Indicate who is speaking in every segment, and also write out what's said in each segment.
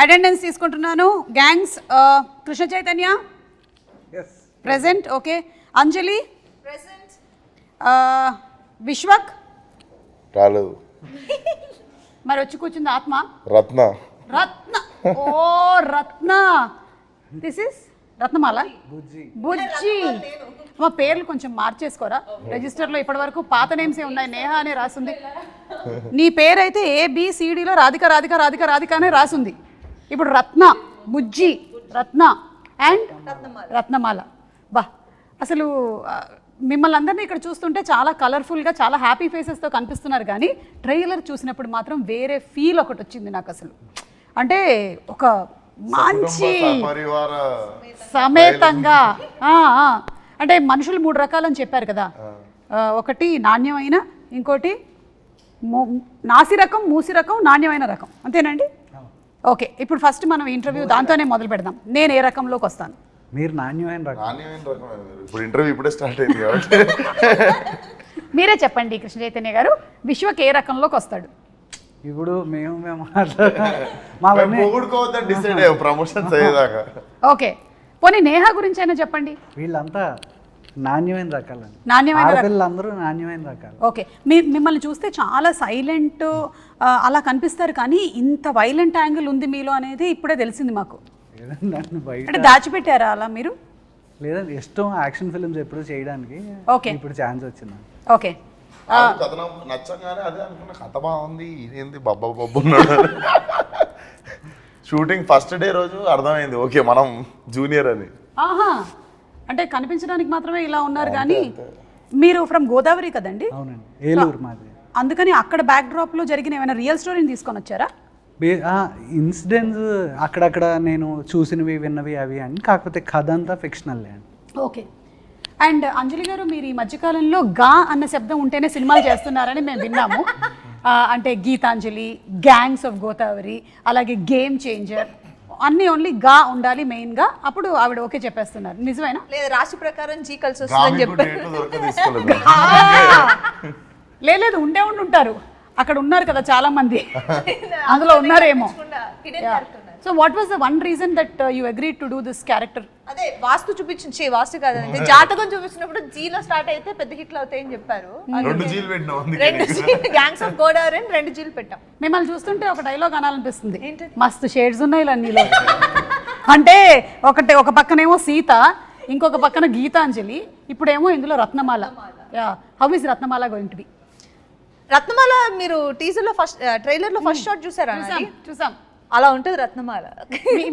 Speaker 1: Attendance తీసుకుంటున్నాను. Gangs Krishna Chaitanya present. Okay. Anjali present. Vishwak
Speaker 2: రాలేదు.
Speaker 1: మరి వచ్చి కూర్చుంది ఆత్మ.
Speaker 2: రత్న.
Speaker 1: రత్న. ఓ రత్న. This is Ratnamala. బుజ్జి. మా పేర్లు కొంచెం మార్చేసుకోరా రిజిస్టర్లో. ఇప్పటి వరకు పాత నేమ్స్ ఏ ఉన్నాయి. నేహ అనే రాసింది. నీ పేరైతే ABCDలో రాధిక రాధిక రాధిక రాధిక అనే రాసింది. ఇప్పుడు రత్న, బుజ్జి, రత్న అండ్ రత్నమాల. బా అసలు మిమ్మల్ని అందరినీ ఇక్కడ చూస్తుంటే చాలా కలర్ఫుల్గా చాలా హ్యాపీ ఫేసెస్తో కనిపిస్తున్నారు, కానీ ట్రైలర్ చూసినప్పుడు మాత్రం వేరే ఫీల్ ఒకటి వచ్చింది నాకు. అసలు అంటే ఒక మంచి సమేతంగా అంటే మనుషులు 3 రకాలని చెప్పారు కదా. ఒకటి నాణ్యమైన, ఇంకోటి నాసి రకం, మూసి రకం, నాణ్యమైన రకం. అంతేనండి? ఓకే. ఇప్పుడు ఫస్ట్ మనం ఇంటర్వ్యూ దాంతోనే మొదలు పెడదాం. నేను ఏ రకంలోకి వస్తాను?
Speaker 3: మీరు నాణ్యమైన రకం.
Speaker 2: ఇప్పుడు ఇంటర్వ్యూ ఇప్పుడే స్టార్ట్ అయింది కాబట్టి
Speaker 1: మీరే చెప్పండి కృష్ణ చైతన్య గారు, విశ్వక్ ఏ రకంలోకి వస్తాడు?
Speaker 3: ఇప్పుడు మేము
Speaker 2: ప్రమోషన్స్ అయ్యేదాకా.
Speaker 1: ఓకే. పోనీ నేహ గురించి అయినా చెప్పండి.
Speaker 3: వీళ్ళంతా నాణ్యమైన రకాలు.
Speaker 1: నాణ్యమైన
Speaker 3: పిల్లలందరూ నాణ్యమైన రకాలు.
Speaker 1: ఓకే. మిమ్మల్ని చూస్తే చాలా సైలెంట్ అలా కనిపిస్తారు, కానీ ఇంత వైలెంట్ యాంగిల్ ఉంది మీలో అనేది ఇప్పుడే తెలిసింది మాకు.
Speaker 3: నన్ను బయట
Speaker 1: అంటే దాచిపెట్టారా అలా మీరు?
Speaker 3: లేదండి, ఇష్టం యాక్షన్ ఫిల్మ్స్ ఎప్పుడు చేయడానికి.
Speaker 1: ఓకే.
Speaker 3: ఇప్పుడు ఛాన్స్ వచ్చింది.
Speaker 1: ఓకే.
Speaker 2: కథనం నచ్చగానే అదే అనుకున్న, కథ బాగుంది, ఇదేంది బబ్బా బబ్బు ఉన్నాడు. షూటింగ్ ఫస్ట్ డే రోజు అర్థమైంది ఓకే మనం జూనియర్ అని.
Speaker 1: ఆహా, అంటే కనిపించడానికి మాత్రమే ఇలా ఉన్నారు, కానీ మీరు ఫ్రమ్ గోదావరి కదండి?
Speaker 3: అవునండి, ఏలూరు మాది.
Speaker 1: అందుకని అక్కడ బ్యాక్ డ్రాప్ లో జరిగిన ఏమైనా రియల్ స్టోరీని తీసుకొని వచ్చారా?
Speaker 3: ఇన్సిడెంట్స్ అక్కడక్కడ నేను చూసినవి విన్నవి అవి అని, కాకపోతే కథ అంతా ఫిక్షనల్ అండి.
Speaker 1: ఓకే. అండ్ అంజలి గారు, మీరు ఈ మధ్యకాలంలో గా అన్న శబ్దం ఉంటేనే సినిమాలు చేస్తున్నారని మేము విన్నాము. అంటే గీతాంజలి, గ్యాంగ్స్ ఆఫ్ గోదావరి, అలాగే గేమ్ చేంజర్, అన్నీ ఓన్లీ గా ఉండాలి మెయిన్గా, అప్పుడు ఆవిడ ఓకే చెప్పేస్తున్నారు. నిజమేనా?
Speaker 4: లేదు, రాశి ప్రకారం జీ కలిసి వస్తుందని చెప్పారు.
Speaker 1: లేదు, ఉండే ఉంటారు అక్కడ, ఉన్నారు కదా చాలా మంది, అందులో ఉన్నారేమో. So what was the one reason that you agreed to do this character?
Speaker 4: అదే వాస్తు చూపించి, వాస్తు కాదండి, జాతకం చూపించినప్పుడు జీలో స్టార్ట్ అయితే పెద్ద హిట్లు అవుతాయని చెప్పారు.
Speaker 2: 2 జీలు పెట్టినాం,
Speaker 4: గ్యాంగ్స్ ఆఫ్ గోదావరి 2 జీలు పెట్టాం.
Speaker 1: మిమ్మల్ని చూస్తుంటే ఒక డైలాగ్ అనాలనిపిస్తుంది, మస్తు షేడ్స్ ఉన్నాయి ఇలా నీలో. అంటే ఒక పక్కనేమో సీత, ఇంకొక పక్కన గీతాంజలి, ఇప్పుడేమో ఇందులో Ratnamala. How is Ratnamala going to be?
Speaker 4: Ratnamala మీరు టీజర్ లో ఫస్ట్ ట్రైలర్ లో ఫస్ట్ షాట్ చూసారా?
Speaker 1: చూసాం.
Speaker 4: అలా ఉంటుంది రత్నమాల.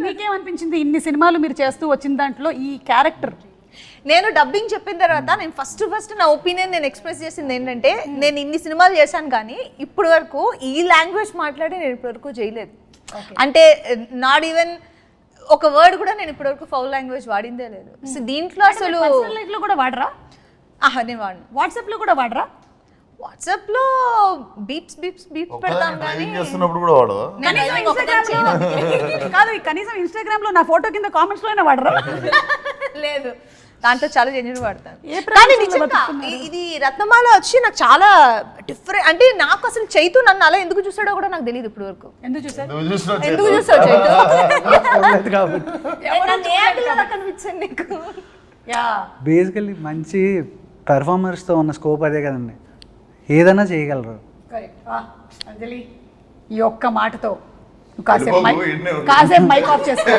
Speaker 1: మీకేమనిపించింది ఇన్ని సినిమాలు మీరు చేస్తూ వచ్చిన దాంట్లో ఈ క్యారెక్టర్?
Speaker 4: నేను డబ్బింగ్ చెప్పిన తర్వాత నేను ఫస్ట్ నా ఒపీనియన్ నేను ఎక్స్ప్రెస్ చేసింది ఏంటంటే, నేను ఇన్ని సినిమాలు చేశాను కానీ ఇప్పటి వరకు ఈ లాంగ్వేజ్ మాట్లాడి నేను ఇప్పటి వరకు చేయలేదు. అంటే నాట్ ఈవెన్ ఒక వర్డ్ కూడా నేను ఇప్పటి వరకు ఫౌల్ లాంగ్వేజ్ వాడిందే లేదు. సో దీంట్లో అసలు
Speaker 1: లైఫ్ లో కూడా వాడరా?
Speaker 4: నేను వాడను.
Speaker 1: వాట్సాప్ లో కూడా వాడరా?
Speaker 4: వాట్సాప్ లో బీప్స్ పెడతాం కానీ
Speaker 2: చేస్తున్నప్పుడు కూడా వాడవా?
Speaker 1: కాదు, కనీసం ఇన్స్టాగ్రామ్ లో నా ఫోటో కింద కామెంట్స్ లోనే వాడరా?
Speaker 4: లేదు, దాంట్లో చాలా జెన్యూన్ వాడతాను. కానీ నిజంగా ఇది రత్నమాల వచ్చి నాకు చాలా డిఫరెంట్. అంటే నాకు అసలు చైతు నన్ను అలా ఎందుకు చూసాడో కూడా నాకు తెలియదు ఇప్పుడు వరకు.
Speaker 1: ఎందుకు చూసాడు
Speaker 4: కనిపించండి నీకు?
Speaker 3: బేసికల్లీ మంచి పెర్ఫార్మర్స్తో ఉన్న స్కోప్ అదే కదండి, ఏదైనా చేయగలరు.
Speaker 1: అంజలి, ఈ ఒక్క మాటతో కాసేపు మైక్ ఆఫ్ చేసుకో,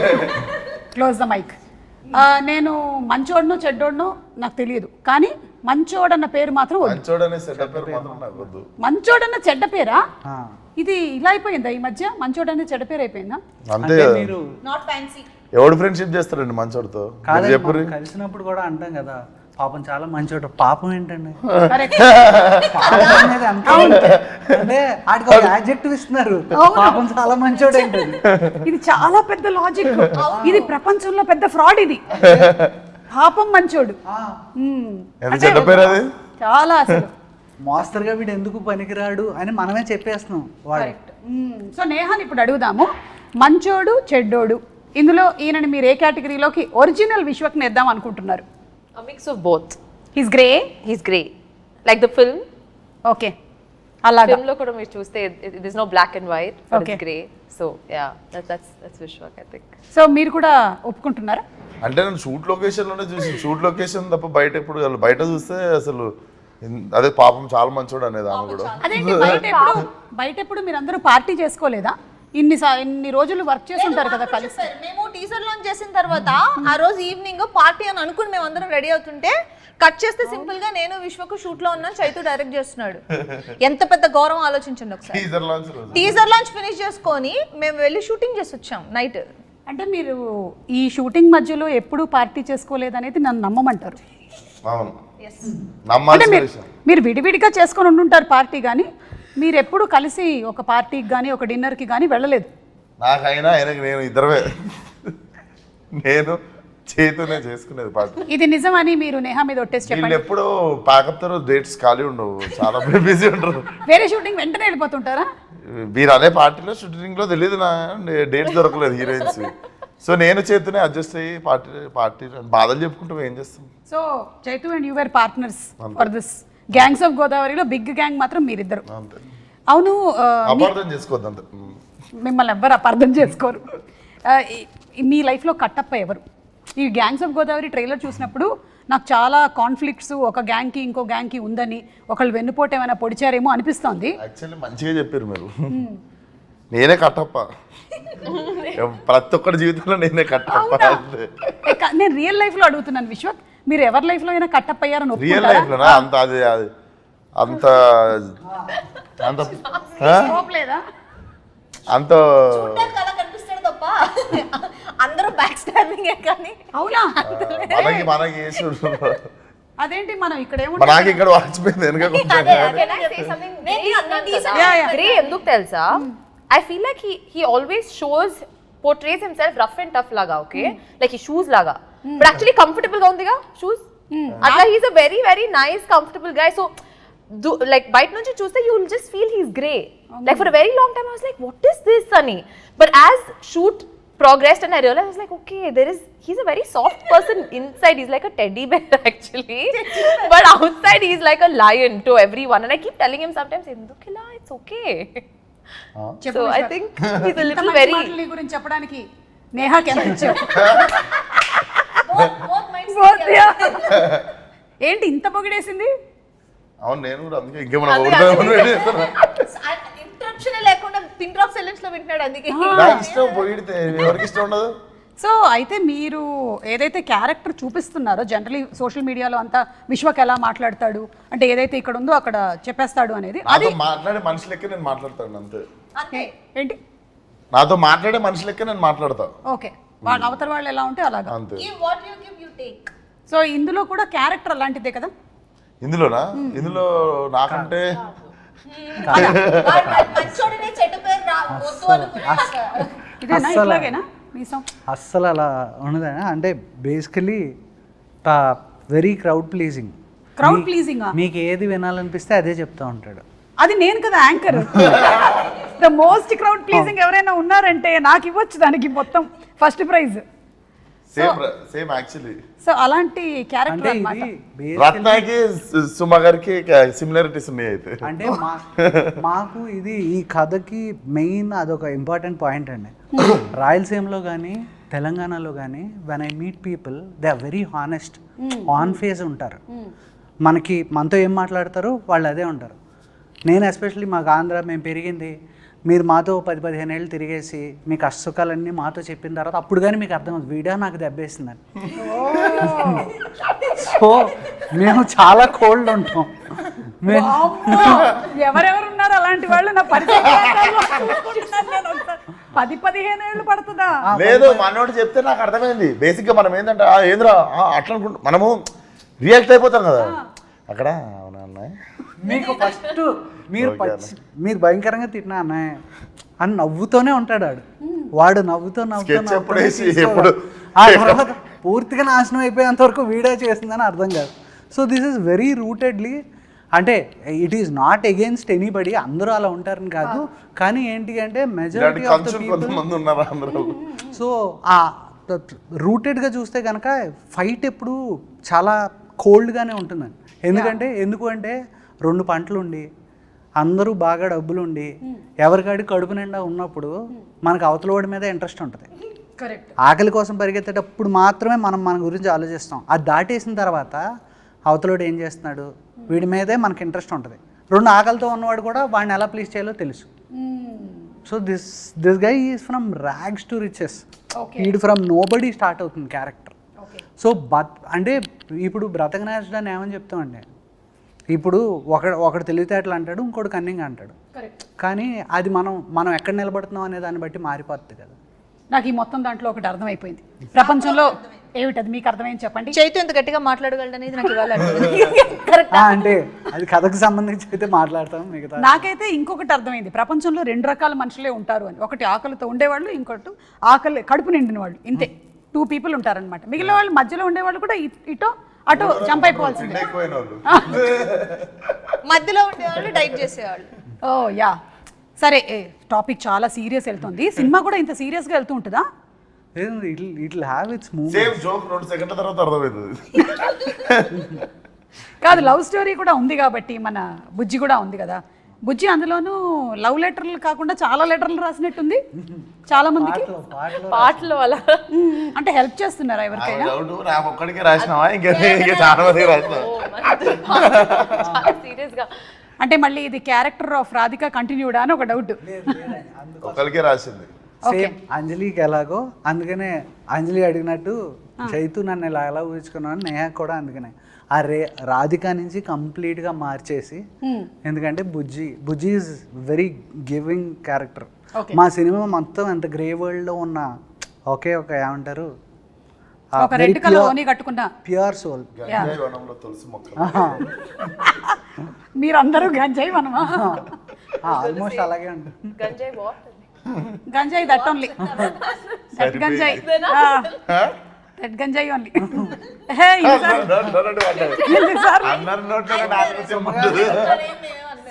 Speaker 1: క్లోజ్ ద మైక్. నేను మంచోడనో చెడ్డోడనో నాకు తెలియదు, కానీ మంచోడన్న పేరు మాత్రం మంచోడన్న చెడ్డ పేరా? ఇది ఇలా అయిపోయిందా ఈ మధ్య? మంచోడన్న చెడ్డ పేరు అయిపోయిందా?
Speaker 2: అంతే.
Speaker 4: Not fancy.
Speaker 2: ఎవడు ఫ్రెండ్షిప్ చేస్తారండి మంచోడితో?
Speaker 3: కలిసినప్పుడు కూడా అంటాం కదా, పాపం చాలా మంచోడు. పాపం ఏంటండి? అంటే ఆడ్జెక్టివ్ ఇస్తున్నారు, పాపం చాలా మంచోడు ఏంటండి?
Speaker 1: ఇది చాలా పెద్ద లాజిక్. ఇది ప్రపంచంలో పెద్ద ఫ్రాడ్. ఇది పాపం మంచోడు చాలా అసలు
Speaker 3: మాస్టర్గా వీడు ఎందుకు పనికిరాడు అని మనమే చెప్పేస్తున్నాం.
Speaker 1: సో నేహాని ఇప్పుడు అడుగుదాము, మంచోడు చెడ్డోడు ఇందులో ఈయనని మీరు ఏ కేటగిరీలోకి ఒరిజినల్ విశ్వక్ని వేద్దాం అనుకుంటున్నారు?
Speaker 5: A mix of both.
Speaker 1: He's grey.
Speaker 5: He's grey, like the film.
Speaker 1: Okay. అలాగా
Speaker 5: ఫిల్మ్ లో కూడా మీరు చూస్తే it is no black and white but
Speaker 1: Okay.
Speaker 5: It's grey so ya that's Vishwak I think
Speaker 1: so మీరు కూడా ఒప్పుకుంటున్నారా?
Speaker 2: అంటే నేను షూట్ లొకేషన్లోనే చూసి షూట్ లొకేషన్ తప్ప బయట ఎప్పుడు బయట చూస్తే అసలు అదే పాపం చాలా మంచోడు అనేది ఆమె కూడా.
Speaker 1: అదేంటి బయట ఎప్పుడు మీరు అందరూ పార్టీ చేసుకోలేదా? ఇన్ని రోజులు వర్క్ చేసి ఉంటారు కదా కలిసి.
Speaker 4: మేము టీజర్ లాంచ్ చేసిన తర్వాత ఆ రోజు ఈవినింగ్ పార్టీ అని అనుకుని మేము అందరం రెడీ అవుతుంటే కట్ చేస్తే సింపుల్ గా నేను విశ్వకు షూట్ లో ఉన్నాను, చైతు డైరెక్ట్ చేస్తున్నాడు. ఎంత పెద్ద గౌరవం ఆలోచించండి ఒకసారి. టీజర్ లాంచ్ ఫినిష్ చేసుకొని మేము వెళ్ళి షూటింగ్ చేసి వచ్చాం నైట్.
Speaker 1: అంటే మీరు ఈ షూటింగ్ మధ్యలో ఎప్పుడూ పార్టీ చేసుకోలేదనేది నన్ను నమ్మమంటారు.
Speaker 2: అవును
Speaker 1: అంటే
Speaker 2: నమ్మాల్సిన విషయం.
Speaker 1: మీరు విడివిడిగా చేసుకొని ఉండుంటారు పార్టీ, కానీ మీరు ఎప్పుడు కలిసి ఒక పార్టీకి కానీ ఒక డిన్నర్కి కానీ వెళ్ళలేదు.
Speaker 2: నాకైనా ఆయనకి నేను ఇద్దరమే, నేను చేతునే చేసుకునేది పార్టీ.
Speaker 1: ఇది నిజమని మీరు నేహా మీద ఒట్టేసి
Speaker 2: వీళ్ళు
Speaker 1: చెప్పండి.
Speaker 2: ఎప్పుడు ప్యాకప్ డేట్స్ ఖాళీ ఉండవు, చాలా బిజీ ఉంటారు.
Speaker 1: వేరే షూటింగ్ వెంటనే వెళ్ళిపోతుంటారా?
Speaker 2: మీరు అనే పార్టీలో షూటింగ్ లో తెలియదు నా డేట్స్ దొరకలేదు హీరోయిన్స్. సో నేను చేతునే అడ్జస్ట్ అయ్యి పార్టీ బాధలు చెప్పుకుంటాం, ఏం చేస్తాం.
Speaker 1: So Chaitu and you were partners for this gangs of గోదావరిలో బిగ్ గ్యాంగ్ మాత్రం మీరిద్దరు.
Speaker 2: అంతే,
Speaker 1: అవును,
Speaker 2: అపార్థం చేసుకోవద్దు అంతే.
Speaker 1: మిమ్మల్ని ఎవ్వరు అపార్థం చేసుకోరు. మీ లైఫ్లో కట్టప్ప ఎవరు? ఈ గ్యాంగ్స్ ఆఫ్ గోదావరి ట్రైలర్ చూసినప్పుడు నాకు చాలా కాన్ఫ్లిక్ట్స్ ఒక గ్యాంగ్కి ఇంకో గ్యాంగ్కి ఉందని, ఒకళ్ళు వెన్నుపోటు ఏమైనా పొడిచారేమో అనిపిస్తోంది.
Speaker 2: యాక్చువల్లీ మంచిగా చెప్పారు మీరు. నేనే కట్టప్ప, ప్రతి ఒక్కరి జీవితంలో నేనే కట్టప్ప.
Speaker 1: నేను రియల్ లైఫ్లో అడుగుతున్నాను విశ్వక్, మీరు ఎవరి లైఫ్లో అయినా కట్టప్ప అయ్యారని
Speaker 2: రియల్
Speaker 1: ఒప్పుకుంటారా?
Speaker 2: లైఫ్ లోనా? అంత అది అంత అంత
Speaker 1: Scope లేదా?
Speaker 2: అంత
Speaker 4: అలా కనిపిస్తాడు తప్ప అందరూ బ్యాక్ స్టాబింగ్ కానీ.
Speaker 1: అవునా?
Speaker 2: మనకి వేసుడు.
Speaker 1: అదేంటి మనం ఇక్కడ
Speaker 2: నాకు ఇక్కడ వాచిపోయింది వెనక
Speaker 5: Can I say something? Grey ఎందుకు తెలుసా? I feel like he always portrays himself rough and tough laga, okay? Like he shoes laga. But actually comfortable ga undiga shoes. Atla he's a very very nice comfortable guy. So like bite nunchi chuste you will just feel he's grey. Like for a very long time I was like what is this Sunny? But as shoot progressed and I realized I was like okay he's a very soft person inside. He's like a teddy bear actually. But outside he's like a lion to everyone and I keep telling him sometimes endukila it's okay. So I think he's a little very
Speaker 1: గురించి చెప్పడానికి నేహాకి ఎంత ఇచ్చావు? ఏంటి ఇంత పొగిడేసింది?
Speaker 2: అవును నేను కూడా అందుకే ఇంకేమన్నా పొగుడుతామని వెయిట్ చేస్తున్నా.
Speaker 4: ఇంటరప్షన్ లేకుండా పిన్ డ్రాప్ సైలెన్స్ లో వింటున్నాడు అందుకే.
Speaker 2: నాకు ఇష్టం పొగిడితే ఎవరికి ఇష్టం ఉండదు.
Speaker 1: సో అయితే మీరు ఏదైతే క్యారెక్టర్ చూపిస్తున్నారో జనరలీ సోషల్ మీడియాలో అంతా విశ్వక్ ఎలా మాట్లాడతాడు అంటే ఏదైతే ఇక్కడ ఉందో అక్కడ చెప్పేస్తాడు అనేది, అది
Speaker 2: నాతో మాట్లాడే మనిషి లెక్క నేను మాట్లాడతాను అంతే.
Speaker 1: ఏంటి
Speaker 2: నాతో మాట్లాడే మనిషి లెక్క నేను మాట్లాడతా.
Speaker 1: ఓకే, వాళ్ళ అవతల వాళ్ళు ఎలా ఉంటే అలాగా.
Speaker 2: అంతే.
Speaker 4: What you give you take.
Speaker 1: So ఇందులో కూడా క్యారెక్టర్ అలాంటిదే కదా?
Speaker 2: ఇందులోనా? ఇందులో నాకంటే
Speaker 4: మంచోడినే చెడ్డ పేరు వద్దు అనుకున్నా.
Speaker 1: ఇదేనా ఇట్లాగేనా మీసం?
Speaker 3: అస్సలు అలా ఉండదా అంటే basically very crowd pleasing.
Speaker 1: Crowd pleasing
Speaker 3: మీకు ఏది వినాలనిపిస్తే అదే చెప్తా ఉంటాడు.
Speaker 1: అది నేను కదా anchor. The most crowd pleasing ఎవరైనా ఉన్నారంటే నాకు ఇవ్వచ్చు దానికి మొత్తం first prize.
Speaker 2: Same actually.
Speaker 1: So అలాంటి క్యారెక్టర్
Speaker 3: అంటే
Speaker 1: అన్నమాట.
Speaker 3: ఇది
Speaker 2: రత్నాకి సుమ గారికి సిమిలారిటీస్ ఉన్నాయి అయితే.
Speaker 3: అంటే మాకు ఇది ఈ కథకి మెయిన్ అదొక ఇంపార్టెంట్ పాయింట్ అండి. రాయలసీమలో కానీ తెలంగాణలో కానీ when I meet people they are very honest, on face ఉంటారు. మనతో ఏం మాట్లాడతారో వాళ్ళు అదే ఉంటారు. నేను ఎస్పెషల్లీ మాకు ఆంధ్ర మేము పెరిగింది, మీరు మాతో 10-15 ఏళ్ళు తిరిగేసి మీ కష్టసుఖాలన్నీ మాతో చెప్పిన తర్వాత అప్పుడు కానీ మీకు అర్థమవుతుంది వీడియో నాకు దెబ్బేసిందని. సో మేము చాలా కోల్డ్ ఉంటాం.
Speaker 1: ఎవరెవరు ఉన్నారు అలాంటి వాళ్ళు నా పరిచయం 10-15 ఏళ్ళు పడుతుందా?
Speaker 2: లేదు మనోడు చెప్తే నాకు అర్థమైంది. బేసిక్ గా మనం ఏంటంటే ఏంద్రా అట్లా అనుకుంటా మనము రియాక్ట్ అయిపోతాం కదా అక్కడ. అవునా అన్నయ్య
Speaker 3: మీకు ఫస్ట్ మీరు భయంకరంగా తిట్టినా అన్నయ్య అని నవ్వుతూనే ఉంటాడు వాడు నవ్వుతూ ఆ తర్వాత పూర్తిగా నాశనం అయిపోయేంత వరకు వీడియో చేసిందని అర్థం కాదు. సో దిస్ ఈస్ వెరీ రూటెడ్లీ అంటే it is not against anybody, అందరూ అలా ఉంటారని కాదు, కానీ ఏంటి అంటే majority of the people. So ఆ రూటెడ్గా చూస్తే కనుక ఫైట్ ఎప్పుడు చాలా కోల్డ్గానే ఉంటుందండి. ఎందుకు అంటే 2 పంటలు ఉండి అందరూ బాగా డబ్బులుండి ఎవరికాడి కడుపు నిండా ఉన్నప్పుడు మనకు అవతల వాడి మీద ఇంట్రెస్ట్ ఉంటుంది.
Speaker 1: కరెక్ట్.
Speaker 3: ఆకలి కోసం పరిగెత్తేటప్పుడు మాత్రమే మనం మన గురించి ఆలోచిస్తాం. అది దాటేసిన తర్వాత అవతలోడు ఏం చేస్తున్నాడు, వీడి మీదే మనకి ఇంట్రెస్ట్ ఉంటుంది. రెండు ఆకలితో ఉన్నవాడు కూడా వాడిని ఎలా ప్లీజ్ చేయాలో తెలుసు. So this guy is from rags to riches. ఈడు ఫ్రమ్ నోబడీ స్టార్ట్ అవుతుంది క్యారెక్టర్. సో అంటే ఇప్పుడు బ్రతకనేసడాన్ని ఏమని చెప్తామండి, ఇప్పుడు ఒకడు తెలివితేటలు అంటాడు, ఇంకోటి కన్నింగ్ అంటాడు. కానీ అది మనం ఎక్కడ నిలబడుతున్నాం అనే దాన్ని బట్టి మారిపోతుంది కదా.
Speaker 1: నాకు ఈ మొత్తం దాంట్లో ఒకటి అర్థమైపోయింది. ప్రపంచంలో ఏమిటది మీకు అర్థమైంది చెప్పండి.
Speaker 4: చైతు ఎంత గట్టిగా మాట్లాడగలడు అనేది నాకు ఇవాళ
Speaker 3: అంటే అది కథకు సంబంధించి అయితే మాట్లాడతాం. మిగతా
Speaker 1: నాకైతే ఇంకొకటి అర్థమైంది. ప్రపంచంలో 2 రకాల మనుషులే ఉంటారు అని. ఒకటి ఆకలితో ఉండేవాళ్ళు, ఇంకోటి ఆకలి కడుపు నిండిన వాళ్ళు. ఇంతే 2 people ఉంటారనమాట. మిగిలిన వాళ్ళు మధ్యలో ఉండేవాళ్ళు కూడా ఇటో అటో జంప్ అయిపోవాల్సిందే.
Speaker 4: మధ్యలో ఉండేవాళ్ళు డైట్ చేసేవాళ్ళు.
Speaker 1: ఓ యా సరే, టాపిక్ చాలా సీరియస్ వెళ్తుంది. సినిమా కూడా ఇంత సీరియస్గా వెళ్తూ ఉంటుందా?
Speaker 3: ఇట్లా have it's move.
Speaker 2: Same joke 2 సెకండ్ల తర్వాత అర్థమవుతుంది.
Speaker 1: కాదు, లవ్ స్టోరీ కూడా ఉంది కాబట్టి మన బుజ్జి కూడా ఉంది కదా. బుజ్జి అందులోనూ లవ్ లెటర్లు కాకుండా చాలా లెటర్లు రాసినట్టుంది చాలా మందికి.
Speaker 5: పాటలు అలా
Speaker 1: అంటే హెల్ప్ చేస్తున్నారా ఎవరికైనా?
Speaker 2: నాకు ఒక్కడికే రాసినావా, ఇంకా చాలా మందికి రాసినావా?
Speaker 5: సీరియస్ గా
Speaker 1: అంటే మళ్ళీ ఇది క్యారెక్టర్ ఆఫ్ రాధిక కంటిన్యూడా అని ఒక డౌట్.
Speaker 2: ఒకరికే రాసింది.
Speaker 3: సేమ్ అంజలికి ఎలాగో, అందుకనే అంజలి అడిగినట్టు చైతు నన్ను ఎలా ఊహించుకున్నాను, నేహ కూడా అందుకనే ఆ రాధిక నుంచి కంప్లీట్గా మార్చేసి. ఎందుకంటే బుజ్జి ఈజ్ వెరీ గివింగ్ క్యారెక్టర్. మా సినిమా మొత్తం ఎంత గ్రే వరల్డ్లో ఉన్న ఒకే ఒక ఏమంటారు
Speaker 1: ఒక రెడ్ కలర్ ఓని కట్టుకున్నా
Speaker 3: ప్యూర్ సోల్.
Speaker 1: మీరందరూ గంజాయి మనమా?
Speaker 3: ఆల్మోస్ట్ అలాగే ఉంటుంది.
Speaker 5: గంజాయి బాగుంటుంది.
Speaker 1: గంజాయి దట్ ఓన్లీ, దట్ గంజాయి, దట్ గంజాయి ఓన్లీ.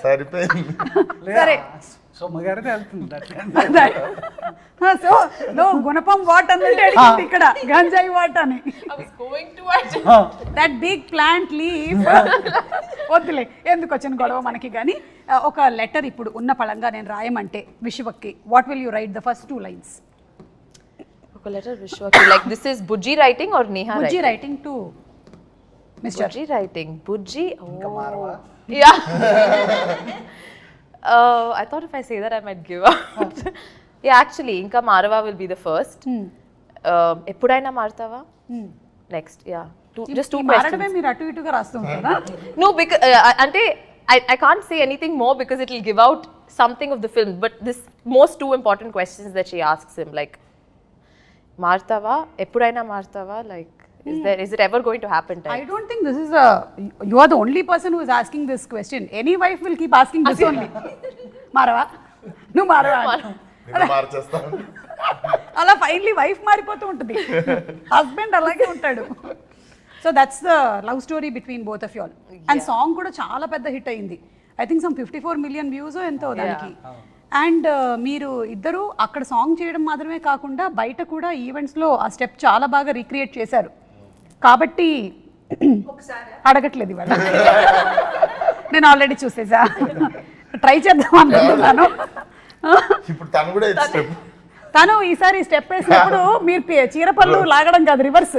Speaker 2: సరిపోయింది.
Speaker 1: సరే
Speaker 3: సొమ్మగారిని వెళ్తుంది.
Speaker 1: సో నో గుణపం వాట్ అన్నట్టు అడిగింది ఇక్కడ, గంజాయి వాట్ అని. That big plant leaf. వద్దులే, ఎందుకు వచ్చిన గొడవ మనకి. కానీ ఒక లెటర్ ఇప్పుడు ఉన్న పళంగా నేను రాయమంటే విశ్వక్కి, what will you write the first 2 lines?
Speaker 5: ఒక లెటర్ విశ్వకి, like this is Bujji writing or Neha
Speaker 1: Bujji writing to mister
Speaker 5: Bujji writing. Bujji. Oh. Yeah. I thought if I say that I might give out. Yeah, actually, Inka Marava will be the first. Eppudaina Martava? Next, yeah. Just 2 questions.
Speaker 1: మారడమే మీరు అటు ఇటుగా రాస్తూ ఉంటారా?
Speaker 5: No, because ante I can't say anything more because it will give out something of the film. But this most 2 important questions that she asks him, like Martava, Eppudaina Martava, like. Is it ever going to happen?
Speaker 1: I don't think this is you are the only person who is asking this question. Any wife will keep asking this only. మారవా నువ్వు మారవా అలా finally wife మారిపోతూ ఉంటుంది, husband అలాగే ఉంటాడు. So that's the love story between both of you all. And song కూడా చాలా పెద్ద hit అయింది. I think some 54 million views ఎంతో దానికి. అండ్ మీరు ఇద్దరు అక్కడ సాంగ్ చేయడం మాత్రమే కాకుండా బయట కూడా ఈవెంట్స్లో ఆ స్టెప్ చాలా బాగా రీక్రియేట్ చేశారు. కాబట్టి అడగట్లేదు ఇవాళ, నేను ఆల్రెడీ చూసేసా, ట్రై చేద్దాం అనుకుంటున్నాను.
Speaker 2: ఇప్పుడు తను కూడా
Speaker 1: తను ఈసారి స్టెప్ వేసినప్పుడు మీరు చీరపళ్ళు లాగడం కాదు, రివర్స్.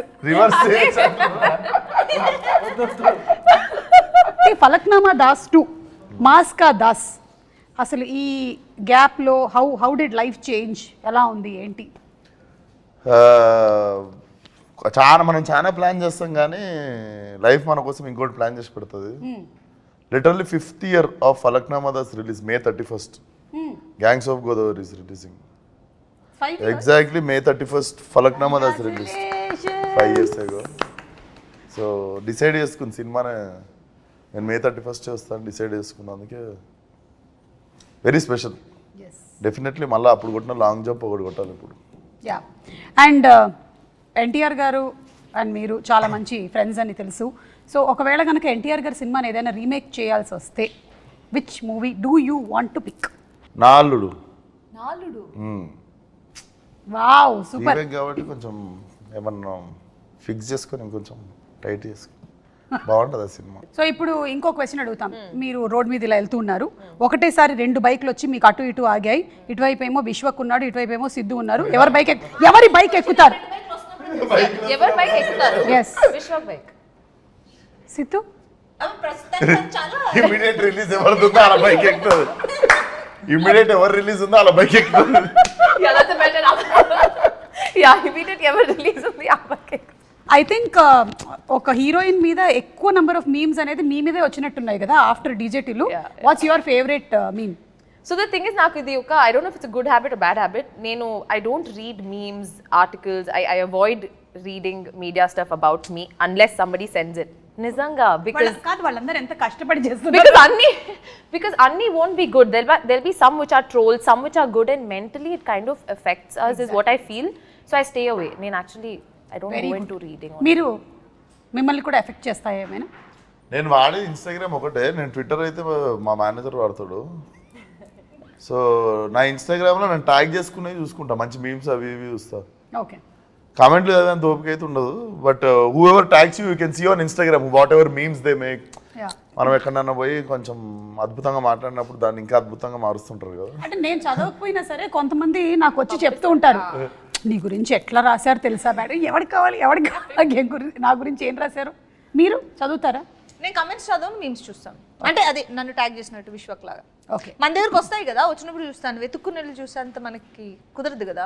Speaker 1: ఫలక్నామా దాస్ 2 మాస్ కా దాస్, అసలు ఈ గ్యాప్లో హౌ డిడ్ లైఫ్ చేంజ్, ఎలా ఉంది ఏంటి?
Speaker 2: మనం చాలా ప్లాన్ చేస్తాం కానీ లైఫ్ మన కోసం ఇంకోటి ప్లాన్ చేసి పెడుతుంది. Literally 5th year of Falaknuma Das release May 31st. Gangs of Godavari is releasing. Exactly May 31st Falaknuma Das release 5 years ago. So decide చేసుకుంది సినిమానే నేను May 31st చేస్తాను డిసైడ్ చేసుకున్నాను. అందుకే వెరీ స్పెషల్. డెఫినెట్లీ మళ్ళీ అప్పుడు కొట్టిన లాంగ్ జంప్ ఒకటి కొట్టాలి ఇప్పుడు.
Speaker 1: యా, అండ్ ఎన్టీఆర్ గారు అండ్ మీరు చాలా మంచి ఫ్రెండ్స్ అని తెలుసు. సో ఒకవేళ కనుక ఎన్టీఆర్ గారి సినిమాని ఏదైనా రీమేక్ చేయాల్సి వస్తే which movie do you want to pick?
Speaker 2: నాలుడు.
Speaker 1: Wow super.
Speaker 2: కాబట్టి కొంచెం ఏమన్నా ఫిక్స్ చేసుకొని కొంచెం టైట్ చేసుకొని బాగుంటుంది ఆ సినిమా.
Speaker 1: సో ఇప్పుడు ఇంకో క్వశ్చన్ అడుగుతాం. మీరు రోడ్ మీద ఇలా వెళ్తూ ఉన్నారు, ఒకటేసారి 2 బైక్లు వచ్చి మీకు అటు ఇటు ఆగాయి. ఇటువైపు ఏమో విశ్వక్ ఉన్నాడు, ఇటువైపు ఏమో సిద్ధు ఉన్నారు. ఎవరి బైక్ ఎక్కుతారు?
Speaker 5: ఎవరి బైక్ ఎక్కుతారు?
Speaker 1: Yes.
Speaker 5: Vishwak bike.
Speaker 1: Siddhu
Speaker 2: immediate release ఎవరిది ఉందో అలా బైక్ ఎక్కుతుంది. ఇమీడియట్ ఎవరు రిలీజ్ ఉందో అలా బైక్ ఎక్కుతుంది.
Speaker 5: Yeah, that's a better answer. Yeah, immediate ఎవరు రిలీజ్ ఉంది ఆ బైక్.
Speaker 1: ఐ థింక్ ఒక హీరోయిన్ మీద ఎక్కువ నెంబర్ ఆఫ్ మీమ్స్ అనేది మీ మీదే వచ్చినట్టున్నాయి కదా ఆఫ్టర్ డీజేటీలు. What's your favourite meme?
Speaker 5: So the thing is, నాకు ఇది ఒక, I don't know if it's a good habit or bad habit. I don't read memes, articles. I avoid reading media stuff about me unless somebody sends it. నిజంగా, because
Speaker 1: వాళ్ళందరూ ఎంత కష్టపడి చేస్తున్నారు.
Speaker 5: because అన్ని won't be good. There'll be some which are trolls, some which are good, and mentally it kind of affects us, is what I feel. So I stay away. I don't go into reading.
Speaker 1: మీరు మిమ్మల్ని కూడా effect చేస్తాయి ఏమైనా?
Speaker 2: నేను వాడే Instagram ఒకటే. నేను Twitter అయితే మా మేనేజర్ వాడతాడు. సో నా ఇన్స్టాగ్రామ్లో నేను ట్యాగ్ చేసుకునేవి చూసుకుంటా, మంచి మీమ్స్ అవి ఇవి చూస్తా.
Speaker 1: ఓకే,
Speaker 2: కామెంట్లు చదివేంత ఓపిక అయితే ఉండదు. But whoever tags you can see on Instagram whatever memes they make. మనం ఎక్కడన్నా పోయి కొంచెం అద్భుతంగా మాట్లాడినప్పుడు దాన్ని ఇంకా అద్భుతంగా మారుస్తుంటారు కదా.
Speaker 1: అంటే నేను చదవకపోయినా సరే కొంతమంది నాకు వచ్చి చెప్తూ ఉంటారు, నీ గురించి ఎట్లా రాశారు తెలుసా మేడం, ఎవరికి కావాలి నా గురించి ఏం రాశారు. మీరు చదువుతారా?
Speaker 4: నేను కమెంట్స్ చదవను, మీమ్స్ చూస్తాను. అంటే అది నన్ను ట్యాగ్ చేసినట్టు విశ్వక్ లాగా.
Speaker 1: ఓకే,
Speaker 4: మన దగ్గరకు వస్తాయి కదా, వచ్చినప్పుడు చూస్తాను. వెతుక్కుని వెళ్ళి చూసేంత మనకి కుదరదు కదా.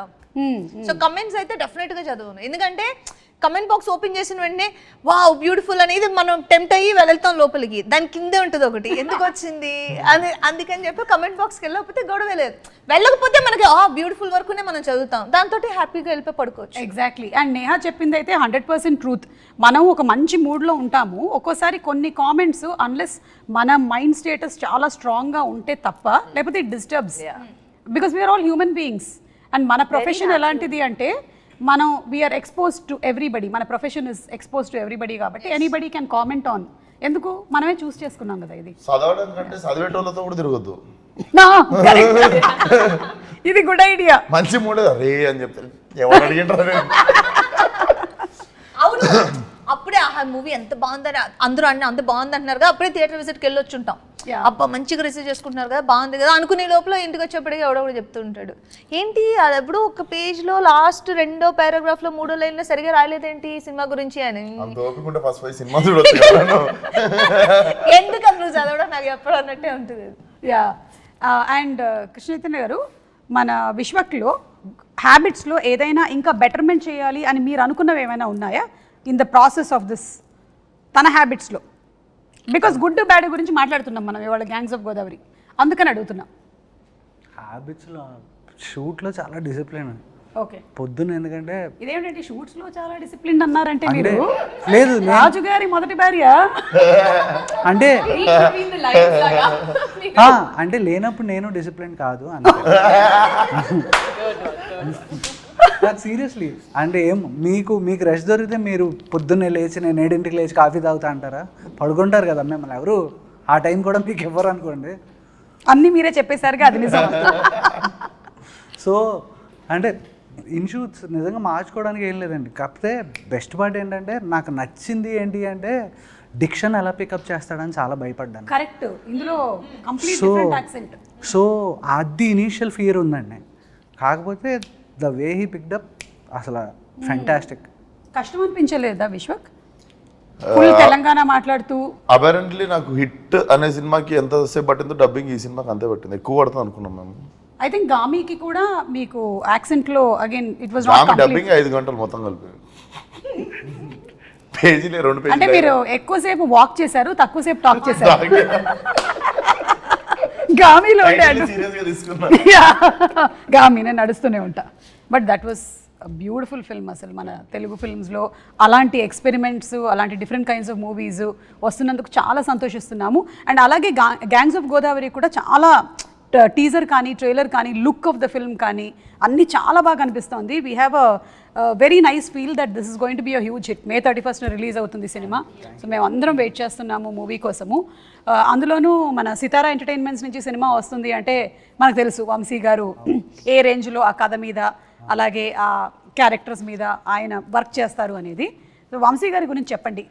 Speaker 4: సో కమెంట్స్ అయితే డెఫినెట్ గా చదవను. ఎందుకంటే కమెంట్ బాక్స్ ఓపెన్ చేసిన వెంటనే వావ్ బ్యూటిఫుల్ అనేది మనం టెంప్ట్ అయ్యి వెళ్తాం లోపలికి. దాని కిందే ఉంటుంది ఒకటి, ఎందుకు వచ్చింది అని. అందుకని చెప్పి కమెంట్ బాక్స్కి వెళ్ళకపోతే గొడవ లేదు. వెళ్ళకపోతే మనకి బ్యూటిఫుల్ వరకునే మనం చదువుతాం, దాంతో హ్యాపీగా వెళ్ళిపోయి పడుకోవచ్చు.
Speaker 1: ఎగ్జాక్ట్లీ. అండ్ నేహా చెప్పింది అయితే 100% ట్రూత్. మనం ఒక మంచి మూడ్లో ఉంటాము, ఒక్కోసారి కొన్ని కామెంట్స్ అన్లెస్ మన మైండ్ స్టేటస్ చాలా స్ట్రాంగ్గా ఉంటే తప్ప, లేకపోతే it disturbs. Because we are all human beings. And మన ప్రొఫెషన్ ఎలాంటిది అంటే మనం వీఆర్ ఎక్స్పోజ్ టు ఎవ్రీబడి. మన profession is expose to everybody కాబట్టి ఎనీబడి క్యాన్ కామెంట్ ఆన్. ఎందుకు మనమే చూస్ చేసుకున్నాం కదా ఇది.
Speaker 2: చదవడం కంటే చదివేటోళ్ళతో కూడా తిరగద్దు.
Speaker 1: ఇది గుడ్ ఐడియా.
Speaker 2: మంచి మూడే రే అని చెప్తారు, ఎవరు అడిగింటారు.
Speaker 4: అవును, అప్పుడే ఆ మూవీ ఎంత బాగుందని అందరూ అంత బాగుంది అంటున్నారు కదా, అప్పుడే థియేటర్ విజిట్కి వెళ్ళి వచ్చుంటాం. అబ్బా మంచిగా రిసీవ్ చేసుకుంటున్నారు కదా, బాగుంది కదా అనుకునే లోపల ఇంటికి వచ్చేప్పటికీ ఎవడో చెప్తూ ఉంటాడు, ఏంటి అది ఎప్పుడు ఒక పేజ్లో లాస్ట్ 2వ పారాగ్రాఫ్లో 3వ లైన్లో సరిగా రాలేదేంటి సినిమా గురించి అని. ఎందుకు నువ్వు చదవడం నాకు ఎప్పుడు అన్నట్టే ఉంటుంది.
Speaker 1: యా. అండ్ కృష్ణ చైతన్య గారు, మన విశ్వక్లో హ్యాబిట్స్లో ఏదైనా ఇంకా బెటర్మెంట్ చేయాలి అని మీరు అనుకున్నవి ఏమైనా ఉన్నాయా in the process of this తన హ్యాబిట్స్లో? బికాస్ గుడ్ బ్యాడ్ గురించి మాట్లాడుతున్నాం మనం ఇవాళ గ్యాంగ్స్ ఆఫ్ గోదావరి, అందుకని అడుగుతున్నాం.
Speaker 3: హ్యాబిట్స్లో షూట్లో చాలా డిసిప్లిన్.
Speaker 1: ఓకే,
Speaker 3: పొద్దున్న ఎందుకంటే
Speaker 1: ఇదేమిటంటే షూట్స్లో చాలా డిసిప్లిన్ అన్నారంటే మీరు
Speaker 3: లేదు
Speaker 1: రాజు గారి మొదటి భార్య
Speaker 3: అంటే అంటే లేనప్పుడు నేను డిసిప్లిన్ కాదు అని. సీరియస్లీ అంటే మీకు రెస్ట్ దొరికితే మీరు పొద్దున్నే లేచి నేను 7ంటికి లేచి కాఫీ తాగుతా అంటారా? పడుకుంటారు కదా మిమ్మల్ని ఎవరు ఆ టైం కూడా మీకు ఇవ్వరు అనుకోండి.
Speaker 1: అన్నీ మీరే చెప్పేసరిగా అది నిజం.
Speaker 3: సో అంటే ఇన్షూట్స్ నిజంగా మార్చుకోవడానికి ఏం లేదండి. కాకపోతే బెస్ట్ పార్ట్ ఏంటంటే నాకు నచ్చింది ఏంటి అంటే డిక్షన్ ఎలా పికప్ చేస్తాడని చాలా భయపడ్డాను.
Speaker 1: కరెక్ట్, ఇందులో కంప్లీట్ డిఫరెంట్ యాక్సెంట్.
Speaker 3: సో అది ఇనీషియల్ ఫియర్ ఉందండి. కాకపోతే ద వే హీ పిక్డప్ అసలు ఫ్యాంటాస్టిక్.
Speaker 1: కష్టం అనిపించలేదా విశ్వక్ ఫుల్ తెలంగాణ మాట్లాడుతూ?
Speaker 2: అపరెంట్లీ నాకు హిట్ అనే సినిమాకి ఎంతసేపు పట్టిందో డబ్బింగ్ ఈ సినిమాకి అంతే పట్టింది, ఎక్కువ పడుతుంది అనుకున్నాం మేము.
Speaker 1: ఐ థింక్ గామికి కూడా మీకు యాక్సెంట్ లో again it was not complete.
Speaker 2: Dubbing 5 గంటలు మొత్తం కలిపి పేజీలే 2 పేజీలు.
Speaker 1: అంటే మీరు ఎక్కువసేపు వాక్ చేశారు, తక్కువసేపు టాక్ చేశారు. గామిలో గామి నేను నడుస్తూనే ఉంటా. But that was beautiful film. అసలు మన తెలుగు ఫిల్మ్స్లో అలాంటి ఎక్స్పెరిమెంట్స్, అలాంటి డిఫరెంట్ కైండ్స్ ఆఫ్ మూవీస్ వస్తున్నందుకు చాలా సంతోషిస్తున్నాము. అండ్ అలాగే గ్యాంగ్స్ ఆఫ్ గోదావరి కూడా చాలా టీజర్ కానీ ట్రైలర్ కానీ లుక్ ఆఫ్ ద ఫిల్మ్ కానీ అన్నీ చాలా బాగా అనిపిస్తుంది. We have a very nice feel that this is going to be a huge hit. May 31st release అవుతుంది సినిమా. సో మేము అందరం వెయిట్ చేస్తున్నాము మూవీ కోసము. అందులోనూ మన సితారా ఎంటర్టైన్మెంట్స్ నుంచి సినిమా వస్తుంది అంటే మనకు తెలుసు వంశీ గారు ఏ రేంజ్లో ఆ కథ మీద అలాగే ఆ క్యారెక్టర్స్ మీద ఆయన వర్క్ చేస్తారు అనేది. సో వంశీ గారి గురించి చెప్పండి.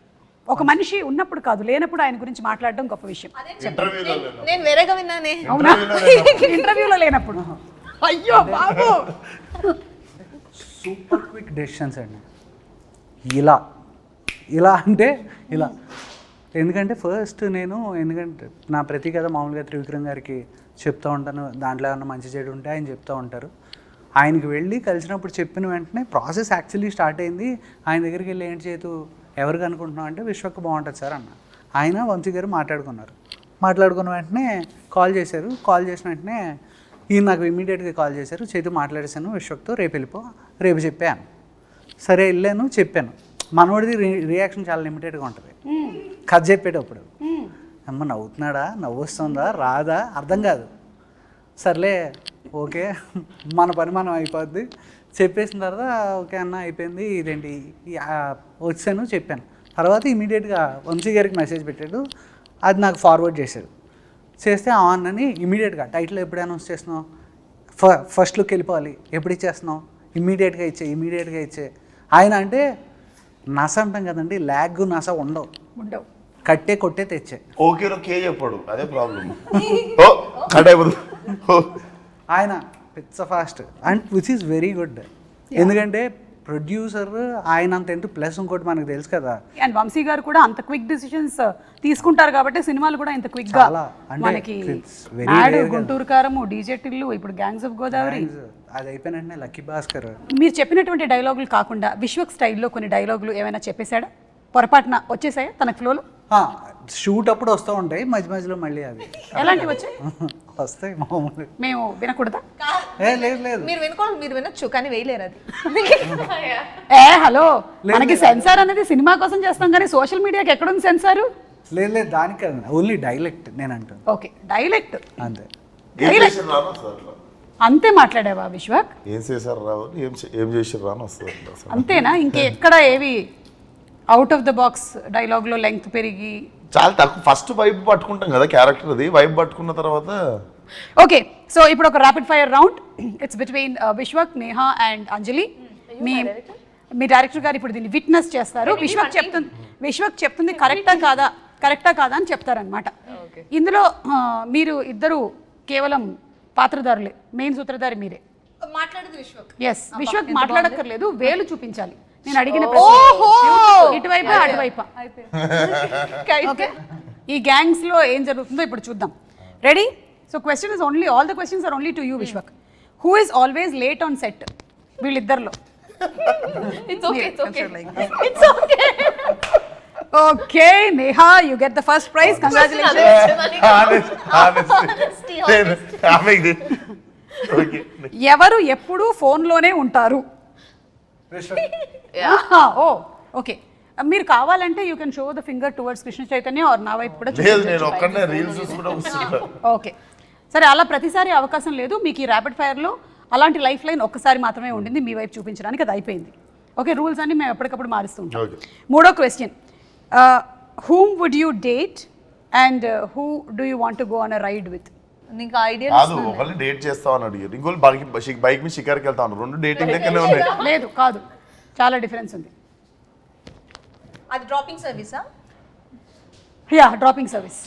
Speaker 1: ఒక మనిషి ఉన్నప్పుడు కాదు, లేనప్పుడు ఆయన గురించి మాట్లాడడం గొప్ప విషయం.
Speaker 2: ఇంటర్వ్యూలో
Speaker 4: నేను వేరేగా విన్నానే.
Speaker 1: అవునా? ఇంటర్వ్యూలో లేనప్పుడు. అయ్యో బాబు.
Speaker 3: సూపర్ క్విక్ డెసిషన్స్ అండి. ఇలా అంటే ఇలా. ఎందుకంటే ఫస్ట్ ఎందుకంటే నా ప్రతి కథ మామూలుగా త్రివిక్రమ్ గారికి చెప్తూ ఉంటాను, దాంట్లో ఏమన్నా మంచి చెడు ఉంటే ఆయన చెప్తూ ఉంటారు. ఆయనకి వెళ్ళి కలిసినప్పుడు చెప్పిన వెంటనే ప్రాసెస్ యాక్చువల్లీ స్టార్ట్ అయింది. ఆయన దగ్గరికి వెళ్ళి ఏంటి చేతు ఎవరికి అనుకుంటున్నాం అంటే విశ్వక్ బాగుంటుంది సార్ అన్న. ఆయన వంశీ గారు మాట్లాడుకున్న వెంటనే కాల్ చేశారు. కాల్ చేసిన వెంటనే ఈయన నాకు ఇమీడియట్గా కాల్ చేశారు, చేతు మాట్లాడేశాను విశ్వక్తో, రేపు చెప్పాను. సరే వెళ్ళాను, చెప్పాను. మనోడిది రియాక్షన్ చాలా లిమిటెడ్గా ఉంటుంది కథ చెప్పేటప్పుడు. అమ్మ నవ్వుతున్నాడా, నవ్వు వస్తుందా, రాదా అర్థం కాదు. సర్లే ఓకే మన పని మనం అయిపోద్ది చెప్పేసిన తర్వాత ఓకే అన్న అయిపోయింది, ఇదేంటి వచ్చాను చెప్పాను. తర్వాత ఇమీడియట్గా వంశీ గారికి మెసేజ్ పెట్టాడు, అది నాకు ఫార్వర్డ్ చేశాడు. చేస్తే అన్నని ఇమీడియట్గా టైటిల్ ఎప్పుడు అనౌన్స్ చేస్తున్నావు, ఫస్ట్ లుక్ వెళ్ళిపోవాలి, ఎప్పుడు ఇచ్చేస్తున్నావు, ఇమీడియట్గా ఇచ్చే. ఆయన అంటే నస అంటాం కదండి, ల్యాగ్ నస ఉండవు, కొట్టే తెచ్చే.
Speaker 2: ఓకేలో కే చెప్పాడు, అదే ప్రాబ్లం. ఓ కట్ అయిపోతుంది.
Speaker 3: ఆయన పిచ్చ fast and which is very good. ఎందుకంటే ప్రొడ్యూసర్ ఆయన అంత ఎంత ప్లస్ ఇంకోటి మనకు తెలుసు కదా.
Speaker 1: అండ్ వంశీ గారు కూడా అంత క్విక్ డిసిషన్స్ తీసుకుంటారు కాబట్టి సినిమాలు కూడా ఇంత క్విక్ గా
Speaker 3: చాలా, అంటే
Speaker 1: మనకి
Speaker 3: it's very
Speaker 1: నాడు,
Speaker 3: rare
Speaker 1: గుంటూరు కారము, డీజే టిల్లు, ఇప్పుడు గ్యాంగ్స్ ఆఫ్ గోదావరి.
Speaker 3: అది అయిపోయిన వెంటనే లక్కీ భాస్కర్.
Speaker 1: మీరు చెప్పినటువంటి డైలాగులు కాకుండా విశ్వక్ స్టైల్లో కొన్ని డైలాగులు ఏమైనా చెప్పేశాడా, పొరపాటున వచ్చేసాయా తన ఫ్లోలో?
Speaker 3: షూట్ అప్పుడు వస్తూ ఉంటాయి, మధ్య మధ్యలో మళ్ళీ అవి
Speaker 1: ఎలాంటివి వచ్చాయి?
Speaker 3: వస్తాయి మామూలు.
Speaker 1: మేము వినకూడదా?
Speaker 3: లేదు
Speaker 4: మీరు వినొచ్చు కానీ వేయలేరు అది.
Speaker 1: హలో, మనకి సెన్సార్ అనేది సినిమా కోసం చేస్తాం కానీ సోషల్ మీడియాకి ఎక్కడుంది సెన్సారు?
Speaker 3: లేదు దానికి కాదు, ఓన్లీ డైలెక్ట్ నేను అంటాను.
Speaker 1: ఓకే, డైలెక్ట్
Speaker 3: అంతే.
Speaker 2: ఏం చేసారు రాను వస్తుంది,
Speaker 1: అంతే మాట్లాడావా విశ్వక్?
Speaker 2: ఏం చేశారు రావు, ఏం చేసారు రాను వస్తుంది.
Speaker 1: అంతేనా? ఇంకెక్కడ ఏవి అవుట్ ఆఫ్ ద బాక్స్ డైలాగ్లో లెంగ్త్ పెరిగి?
Speaker 2: చాలా తక్కువ. ఫస్ట్ వైబ్ పట్టుకుంటాం కదా క్యారెక్టర్, అది వైబ్ పట్టుకున్న తర్వాత.
Speaker 1: ఓకే, సో ఇప్పుడు ఒక rapid fire round. It's between Vishwak, Neha and Anjali. Me director గారు ఇప్పుడు దీన్ని విట్నెస్ చేస్తారు. విశ్వక్ చెప్తుంది కరెక్టా కాదా అని చెప్తారనమాట. ఇందులో మీరు ఇద్దరు కేవలం పాత్రధారులే, మెయిన్ సూత్రధారి మీరే.
Speaker 4: మాట్లాడేది విశ్వక్.
Speaker 1: ఎస్, విశ్వక్ మాట్లాడక్కర్లేదు, వేలు చూపించాలి. నేను అడిగిన ఇటువైపు అటువైపు. ఓకే, ఈ గ్యాంగ్స్ లో ఏం జరుగుతుందో ఇప్పుడు చూద్దాం. Ready? So question is only, all the questions are only to you Vishwak. Who is always late on set వీళ్ళిద్దరిలో? Okay Neha, you get the first prize. Congratulations. ఎవరు ఎప్పుడు ఫోన్లోనే ఉంటారు? ఓ ఓకే, మీరు కావాలంటే you can show the finger towards Krishna Chaitanya or నా వైపు కూడా. ఓకే సరే, అలా ప్రతిసారి అవకాశం లేదు మీకు. ఈ ర్యాపిడ్ ఫైర్లో అలాంటి లైఫ్ లైన్ ఒక్కసారి మాత్రమే ఉండింది మీ వైపు చూపించడానికి, అది అయిపోయింది. ఓకే, రూల్స్ అన్ని మేము ఎప్పటికప్పుడు మారుస్తూ ఉంటాం. మూడో question, whom would you date and who do you want to go on a ride with?
Speaker 4: నీకు ఐడియా
Speaker 2: కాదు, ఒకళ్ళు డేట్ చేస్తామని అడిగారు, ఇంకోళ్ళు బైక్ మీద షికార్కి వెళ్తాను. రెండు డేటింగ్ లెక్కనే ఉన్నాయి.
Speaker 1: లేదు కాదు, చాలా డిఫరెన్స్ ఉంది.
Speaker 4: అది డ్రాపింగ్ సర్వీసా?
Speaker 1: Yeah, dropping service.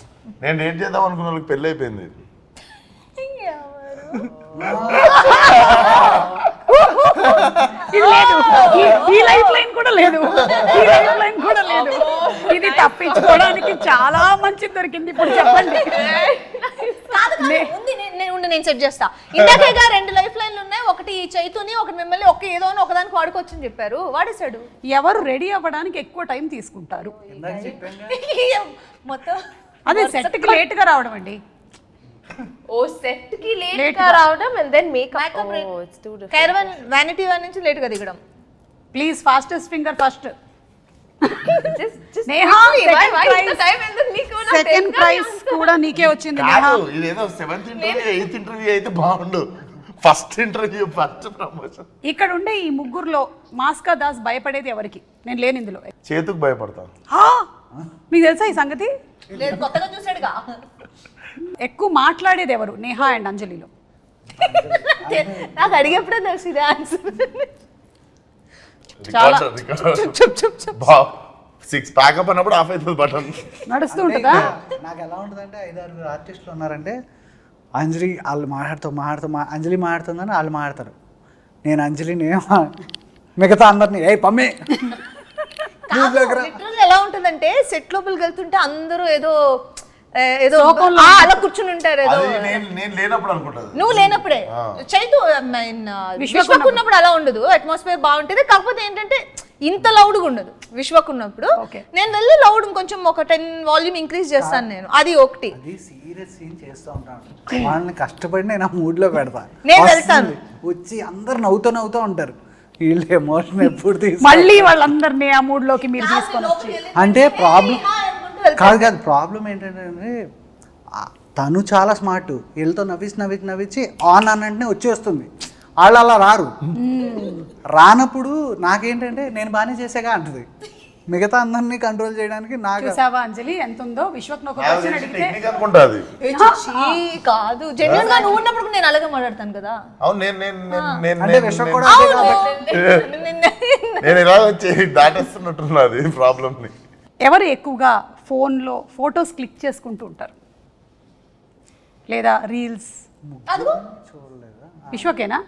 Speaker 2: నేను డేట్ చేద్దాం అనుకున్న వాళ్ళకి పెళ్ళి అయిపోయింది.
Speaker 1: ఇది లేదు, ఈ లైఫ్ లైన్ కూడా లేదు, ఈ లైఫ్ లైన్ కూడా లేదు. ఇది తప్పించుకోవడానికి చాలా మంచి దొరికింది. ఇప్పుడు చెప్పండి.
Speaker 4: నేను సెట్ చేస్తా. ఇందాకేగా రెండు లైఫ్ లైన్లు ఉన్నాయి, ఒకటి చైతుని, ఒకటి మిమ్మల్ని, ఏదో అని ఒకదానికి వాడుకోవచ్చని చెప్పారు, వాడేశాడు.
Speaker 1: ఎవరు రెడీ అవ్వడానికి ఎక్కువ టైం తీసుకుంటారు?
Speaker 4: మొత్తం
Speaker 1: అదే సెట్ కి లేట్ గా రావడం అండి.
Speaker 5: ఓ సెట్ కి లేట్ గా రావడం and then makeup. Oh it's too different.
Speaker 4: Caravan vanity van నుంచి లేట్ గా దిగడం.
Speaker 1: Please fastest finger first.
Speaker 5: just
Speaker 1: Neha,
Speaker 5: second
Speaker 1: prize కూడా నీకే వచ్చింది నేహా.
Speaker 2: కాదు, ఇదేదో 7th ఇంటర్వ్యూ 8th ఇంటర్వ్యూ అయితే బాగుండు. First interview, first promotion.
Speaker 1: ఇక్కడ ఉండే ఈ ముగ్గురులో మాస్కా దాస్ భయపడేది ఎవరికి? నేను లేని ఇందులో.
Speaker 2: చేతుకు భయపడతాను.
Speaker 1: మీకు తెలుసా ఈ సంగతి?
Speaker 4: లేదు, కొత్తగా చూసాడుగా.
Speaker 1: ఎక్కువ మాట్లాడేది ఎవరు నేహా అండ్ అంజలిలో?
Speaker 4: నాకు అడిగేప్పుడే తెలిసింది ఆన్సర్.
Speaker 1: చాలా
Speaker 2: 6 ప్యాకప్ అన్నప్పుడు ఆఫ్ అవుతుంది బటన్.
Speaker 1: నడుస్తూ
Speaker 3: అంటే
Speaker 1: ఉంటుందా?
Speaker 3: ఇంకా నాకు ఎలా ఉంటుందంటే 5-6 ఆర్టిస్టులు ఉన్నారంటే అంజలి వాళ్ళు అంజలి మాట్లాడుతుందని వాళ్ళు మాట్లాడతారు, నేను అంజలిని మిగతా అందరినీ ఏ పమ్మి
Speaker 4: లిటరల్ ఎలా ఉంటుందంటే సెట్ లోపలికి వెళ్తుంటే అందరూ ఏదో
Speaker 1: శోకంలో
Speaker 4: అలా కూర్చుని ఉంటారు ఏదో.
Speaker 2: అది నేను లేనప్పుడు అనుకుంటది.
Speaker 4: నువ్వు లేనప్పుడే చైతు విశ్వక్ ఉన్నప్పుడు అలా ఉండదు, అట్మాస్ఫియర్ బాగుంటుంది. కాకపోతే ఏంటంటే ఇంత లౌడ్గా ఉండదు విశ్వక్ ఉన్నప్పుడు.
Speaker 1: Okay.
Speaker 4: నేను వెళ్ళి లౌడ్ కొంచెం ఒక 10 వాల్యూమ్ ఇంక్రీజ్ చేస్తాను నేను, అది ఒకటి.
Speaker 3: అది సీరియస్ సీన్ చేస్తూ ఉంటాను, వాళ్ళని కష్టపడి నేను ఆ మూడ్లో పెడతా.
Speaker 4: నేను వెళ్తాను.
Speaker 3: వచ్చి అందరు నవ్వుతూ ఉంటారు, వీళ్ళు ఎమోషన్ ఎప్పుడు
Speaker 1: మళ్ళీ వాళ్ళందరినీ ఆ మూడ్ లోకి మీరు తీసుకొని వచ్చి
Speaker 3: అంటే ప్రాబ్లం కాదు ప్రాబ్లం ఏంటంటే తను చాలా స్మార్ట్, వీళ్ళతో నవ్వించి ఆన్ అనంటే వచ్చేస్తుంది, వాళ్ళు అలా రారు. రానప్పుడు నాకేంటంటే నేను బాగానే చేసేగా అంటది, మిగతా అందరినీ కంట్రోల్ చేయడానికి నాకు.
Speaker 1: చూసావా అంజలి ఎంత ఉందో? విశ్వక్ ఒక క్వశ్చన్ అడిగితే
Speaker 2: టెక్నిక్ అనుకుంటది.
Speaker 4: కాదు జెన్యున్ గా నువ్వు ఉన్నప్పుడు నేను అలాగే మాట్లాడతాను కదా.
Speaker 2: అవును నేను
Speaker 3: అంటే విశ్వ కూడా అంతే కాబట్టి.
Speaker 2: నేను ఇలా వచ్చి దాటేస్తున్నట్టున్నది ప్రాబ్లమ్ ని.
Speaker 1: ఎవరు ఎక్కువగా ఫోన్లో ఫొటోస్ క్లిక్ చేసుకుంటూ ఉంటారు లేదా రీల్స్? విశ్వకేనా?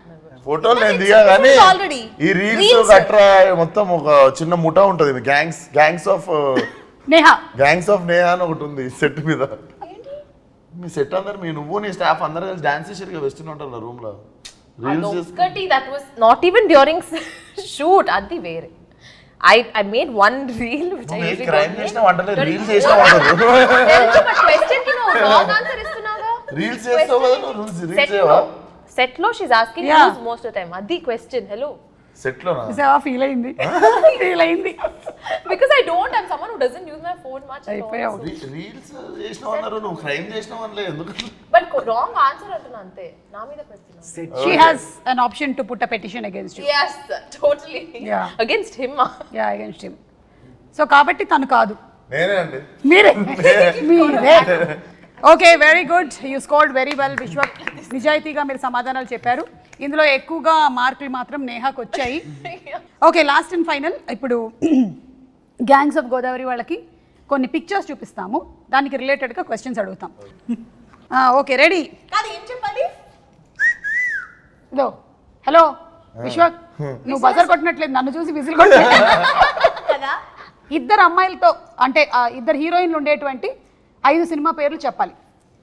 Speaker 2: ఫోటోలు నేను దిగా కానీ
Speaker 4: already.
Speaker 2: ఈ రీల్స్ గట్రా మొత్తం ఒక చిన్న ముఠా ఉంటది, గ్యాంగ్స్ ఆఫ్
Speaker 1: నేహా
Speaker 2: అని ఒకటి ఉంది సెట్ మీద. మీ సెట్ అందరు నువ్వు నీ స్టాఫ్ అందరు కలిసి డాన్స్ చేసేది వెస్ట్ ఉంటారు రూమ్ లో. Reels
Speaker 5: that was not even during shoot, adi vere. I made one reel which I usually
Speaker 2: crime
Speaker 5: don't
Speaker 2: చేసిన వంటలే రీల్స్ చేసిన వంటలు.
Speaker 5: తెలుసు, but question ki no wrong answer istunaga.
Speaker 2: Reels చేస్తావు కదా నువ్వు, రీల్స్ చేయవా?
Speaker 5: Set lo she's asking
Speaker 1: Yeah.
Speaker 5: you most of the time. Adi question, hello.
Speaker 2: Set లోనా?
Speaker 1: చూసావా? ఫీల్ అయింది.
Speaker 5: Because I don't, I'm someone who doesn't use my phone much at all.
Speaker 1: అయిపోయావు.
Speaker 2: Reels చేసినావు అన్నారు, నువ్వు క్రైమ్ చేసినావు అనలే ఎందుకు?
Speaker 5: But wrong answer antuna ante. Na meeda pettuna.
Speaker 1: She has an option to put a petition against you.
Speaker 5: Yes, totally.
Speaker 1: Yeah.
Speaker 5: Against him.
Speaker 1: Yeah, against him. So కాబట్టి తను కాదు,
Speaker 2: నేనే అండి.
Speaker 1: మీరే. Okay, very good, you scored very well Vishwak. నిజాయితీగా మీరు సమాధానాలు చెప్పారు. ఇందులో ఎక్కువగా మార్కులు మాత్రం నేహాకు వచ్చాయి. ఓకే, లాస్ట్ అండ్ ఫైనల్, ఇప్పుడు గ్యాంగ్స్ ఆఫ్ గోదావరి వాళ్ళకి కొన్ని పిక్చర్స్ చూపిస్తాము, దానికి రిలేటెడ్గా క్వశ్చన్స్ అడుగుతాం. Okay, ready?
Speaker 4: కాదు ఏం చెప్పాలి?
Speaker 1: ఇదో హలో విశ్వక్, నువ్వు బజర్ కొట్టినట్లేదు, నన్ను చూసి విజిల్ కొట్టలేదు
Speaker 4: కదా.
Speaker 1: ఇద్దరు అమ్మాయిలతో అంటే ఇద్దరు హీరోయిన్లు ఉండేటువంటి 5 సినిమా పేర్లు చెప్పాలి.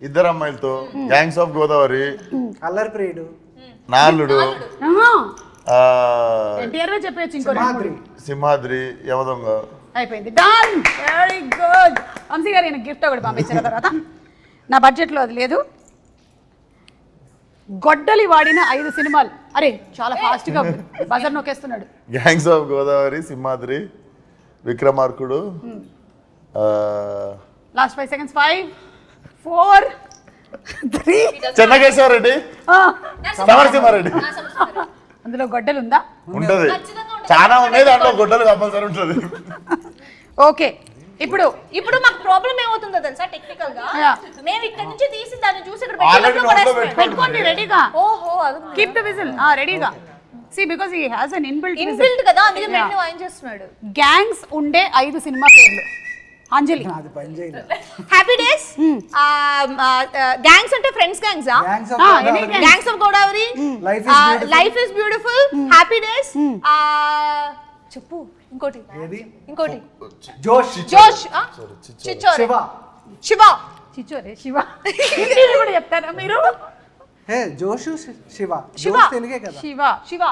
Speaker 2: ఇద్దరు అమ్మాయిలతో గ్యాంగ్స్ ఆఫ్ గోదావరి,
Speaker 3: అల్లరి ప్రియుడు,
Speaker 2: నాలుడు,
Speaker 1: ఎన్టీఆర్ చెప్పచ్చు, ఇంకో
Speaker 3: సింహాద్రి,
Speaker 2: సింహాద్రి, యమదొంగ.
Speaker 1: అయిపోయింది, డన్, వెరీ గుడ్. వంశీ గారు ఈయన గిఫ్ట్ ఒకటి పంపించిన తర్వాత నా బడ్జెట్లో అది లేదు. గొడ్డలి వాడిన 5 సినిమాలు. అరే చాలా ఫాస్ట్గా బజర్ నొక్కేస్తున్నాడు.
Speaker 2: Gangs of Godavari, Simhadri, Vikramarkudu,
Speaker 1: last 5 seconds. 5, 4, 3.
Speaker 2: Chennakeshava Reddy, Samarasimha Reddy.
Speaker 1: అందులో గొడ్డలు ఉందా?
Speaker 2: ఉంటది, చాలా ఉన్నాయి, దాంట్లో గొడ్డలు కంపల్సరీ ఉంటుంది.
Speaker 1: ఓకే,
Speaker 4: ఇప్పుడు మాకు ప్రాబ్లం ఏమవుతుందో తెలుసా? టెక్నికల్ గా
Speaker 1: Yeah.
Speaker 4: మేము ఇక్కడ నుంచి తీసి దాన్ని చూసి ఇక్కడ
Speaker 2: Already
Speaker 4: పెట్టేటప్పుడు
Speaker 2: నోట్లో
Speaker 4: పడేస్తాం.
Speaker 1: పెట్టుకోండి రెడీగా.
Speaker 4: ఓహో, అది
Speaker 1: కీప్ ద విజిల్ రెడీగా. See because he has an inbuilt
Speaker 4: inbuilt కదా, అందుకే మెయిన్ వాయిన్ చేస్తున్నాడు.
Speaker 1: గ్యాంగ్స్ ఉండే 5 సినిమా పేర్లు. అంజలి.
Speaker 3: అది పని చేయలేదు.
Speaker 4: హ్యాపీ డేస్, గ్యాంగ్స్ అంటే friends gangs.
Speaker 3: Gangs of
Speaker 1: any
Speaker 3: Godavari.
Speaker 1: gang.
Speaker 4: Gangs of Godavari,
Speaker 3: Life is beautiful.
Speaker 4: Life is beautiful, happy days. చెప్పు ఇంకోటి,
Speaker 3: ఏది?
Speaker 4: ఇంకోటి.
Speaker 3: జోష్,
Speaker 4: జోష్, చిచ్చోరే,
Speaker 3: శివ,
Speaker 4: శివ,
Speaker 1: చిచ్చోరే, శివ. హిందీలో కూడా చెప్తారా మీరు?
Speaker 3: హే జోషు, శివ.
Speaker 4: శివ.
Speaker 3: జోష్ తెలుగే కదా.
Speaker 1: Shiva.
Speaker 4: Shiva.